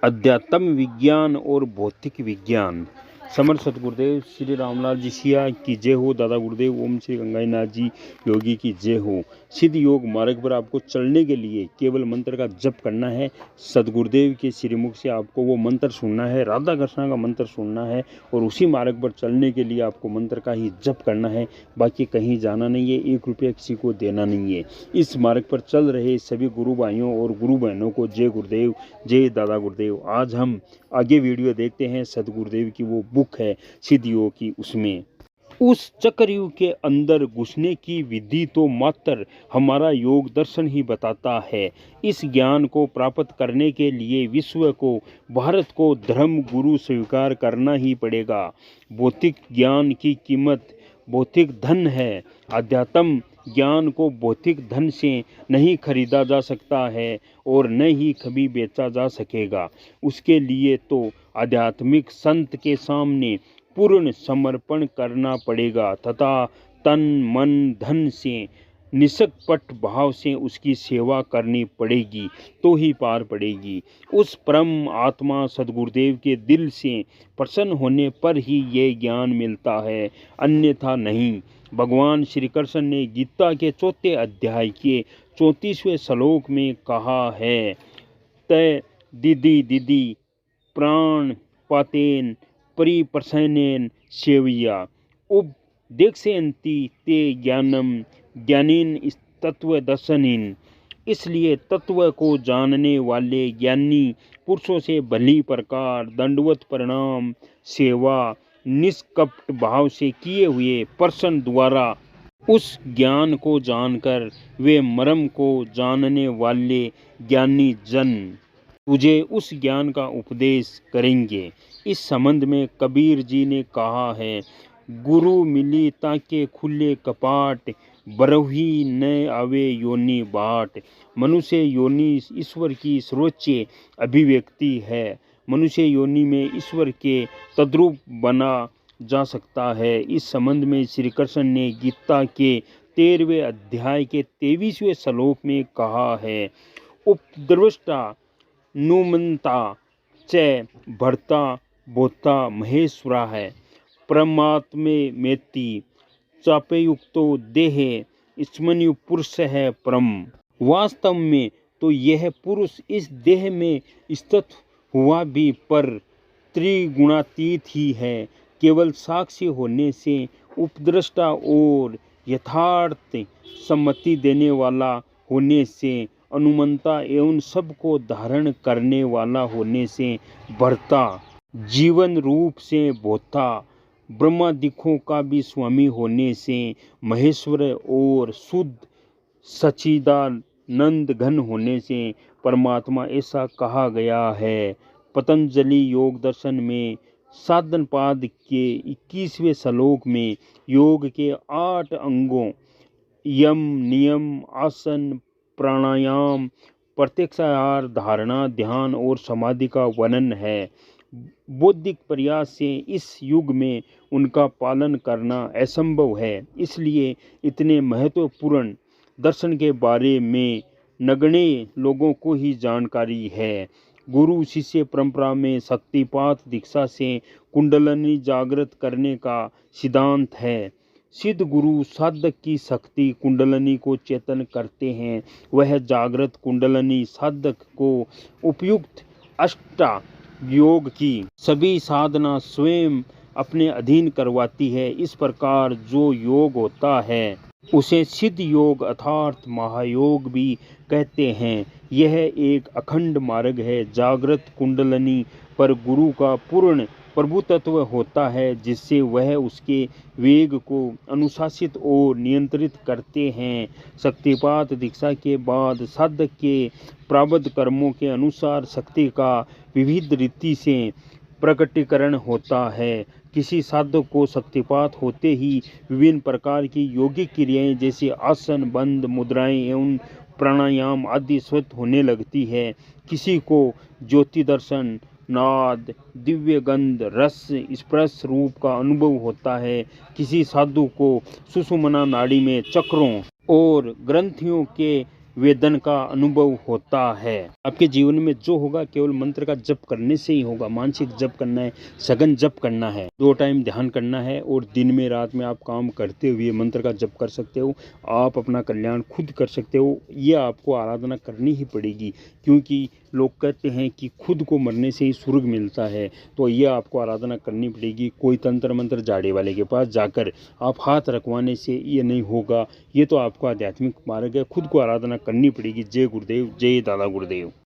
अध्यात्म विज्ञान और भौतिक विज्ञान। समर्थ सतगुरुदेव श्री रामलाल जी सिया की जय हो। दादा गुरुदेव ओम श्री गंगाईनाथ जी योगी की जय हो। सिद्ध योग मार्ग पर आपको चलने के लिए केवल मंत्र का जप करना है। सतगुरुदेव के श्रीमुख से आपको वो मंत्र सुनना है, राधा कृष्ण का मंत्र सुनना है और उसी मार्ग पर चलने के लिए आपको मंत्र का ही जप करना है। बाकी कहीं जाना नहीं है, 1 रुपया किसी को देना नहीं है। इस मार्ग पर चल रहे सभी गुरु भाइयों और गुरु बहनों को जय गुरुदेव, जय दादा गुरुदेव। आज हम आगे वीडियो देखते हैं। सतगुरुदेव की वो बुक है सिद्ध योग की, उसमें उस चक्रव्यूह के अंदर घुसने की विधि तो मात्र हमारा योग दर्शन ही बताता है। इस ज्ञान को प्राप्त करने के लिए विश्व को, भारत को धर्म गुरु स्वीकार करना ही पड़ेगा। भौतिक ज्ञान की कीमत भौतिक धन है। अध्यात्म ज्ञान को भौतिक धन से नहीं खरीदा जा सकता है और न ही कभी बेचा जा सकेगा। उसके लिए तो आध्यात्मिक संत के सामने पूर्ण समर्पण करना पड़ेगा तथा तन मन धन से निष्कपट भाव से उसकी सेवा करनी पड़ेगी, तो ही पार पड़ेगी। उस परम आत्मा सदगुरुदेव के दिल से प्रसन्न होने पर ही ये ज्ञान मिलता है, अन्यथा नहीं। भगवान श्री कृष्ण ने गीता के 4 अध्याय के 34वें श्लोक में कहा है, तय दीदी दीदी प्राण पातेन परिप्रसन्नेन सेवया उपदेक्षयन्ति ते ज्ञानम ज्ञानीन तत्वदर्शिनीन। इसलिए तत्व को जानने वाले ज्ञानी पुरुषों से भली प्रकार दंडवत प्रणाम सेवा निष्कपट भाव से किए हुए प्रश्न द्वारा उस ज्ञान को जानकर वे मर्म को जानने वाले ज्ञानी जन तुझे उस ज्ञान का उपदेश करेंगे। इस संबंध में कबीर जी ने कहा है, गुरु मिली ताके खुले कपाट बरही न आवे योनि बाट। मनुष्य योनि ईश्वर की सर्वोच्च अभिव्यक्ति है। मनुष्य योनि में ईश्वर के तद्रूप बना जा सकता है। इस संबंध में श्री कृष्ण ने गीता के 13वें अध्याय के 23वें श्लोक में कहा है, उपद्रष्टा नुमंता च भर्ता भोक्ता महेश्वरा है परमात्मे मेति चापयुक्तो देह स्मन्यु पुरुष है परम। वास्तव में तो यह पुरुष इस देह में स्थित हुआ भी पर त्रिगुणातीत ही है। केवल साक्षी होने से, उपद्रष्टा और यथार्थ सम्मति देने वाला होने से, अनुमंता एवं सबको धारण करने वाला होने से, भर्ता जीवन रूप से भोक्ता ब्रह्मादिकों का भी स्वामी होने से, महेश्वर और शुद्ध सच्चिदानंद घन होने से परमात्मा ऐसा कहा गया है। पतंजलि योग दर्शन में साधनपाद के 21वें श्लोक में योग के 8 अंगों यम नियम आसन प्राणायाम प्रत्याहार धारणा ध्यान और समाधि का वर्णन है। बौद्धिक प्रयास से इस युग में उनका पालन करना असंभव है। इसलिए इतने महत्वपूर्ण दर्शन के बारे में नगण्य लोगों को ही जानकारी है। गुरु शिष्य परंपरा में शक्तिपात दीक्षा से कुंडलनी जागृत करने का सिद्धांत है। सिद्ध गुरु साधक की शक्ति कुंडलनी को चेतन करते हैं। वह जागृत कुंडलनी साधक को उपयुक्त अष्टा योग की सभी साधना स्वयं अपने अधीन करवाती है। इस प्रकार जो योग होता है उसे सिद्ध योग अर्थात महायोग भी कहते हैं। यह एक अखंड मार्ग है। जागृत कुंडलनी पर गुरु का पूर्ण प्रभुत्व होता है, जिससे वह उसके वेग को अनुशासित और नियंत्रित करते हैं। शक्तिपात दीक्षा के बाद साधक के प्रारब्ध कर्मों के अनुसार शक्ति का विविध रीति से प्रकटीकरण होता है। किसी साधक को शक्तिपात होते ही विभिन्न प्रकार की योगिक क्रियाएं जैसे आसन बंद मुद्राएं एवं प्राणायाम आदि स्वतः होने लगती है। किसी को ज्योति दर्शन नाद दिव्य गंध रस स्पर्श रूप का अनुभव होता है। किसी साधु को सुषुम्ना नाड़ी में चक्रों और ग्रंथियों के वेदन का अनुभव होता है। आपके जीवन में जो होगा केवल मंत्र का जप करने से ही होगा। मानसिक जप करना है, सघन जप करना है, 2 टाइम ध्यान करना है और दिन में रात में आप काम करते हुए मंत्र का जप कर सकते हो। आप अपना कल्याण खुद कर सकते हो। ये आपको आराधना करनी ही पड़ेगी, क्योंकि लोग कहते हैं कि खुद को मरने से ही स्वर्ग मिलता है। तो ये आपको आराधना करनी पड़ेगी। कोई तंत्र मंत्र झाड़े वाले के पास जाकर आप हाथ रखवाने से ये नहीं होगा। ये तो आपको आध्यात्मिक मार्ग है, खुद को आराधना करनी पड़ेगी। जय गुरुदेव, जय दादा गुरुदेव।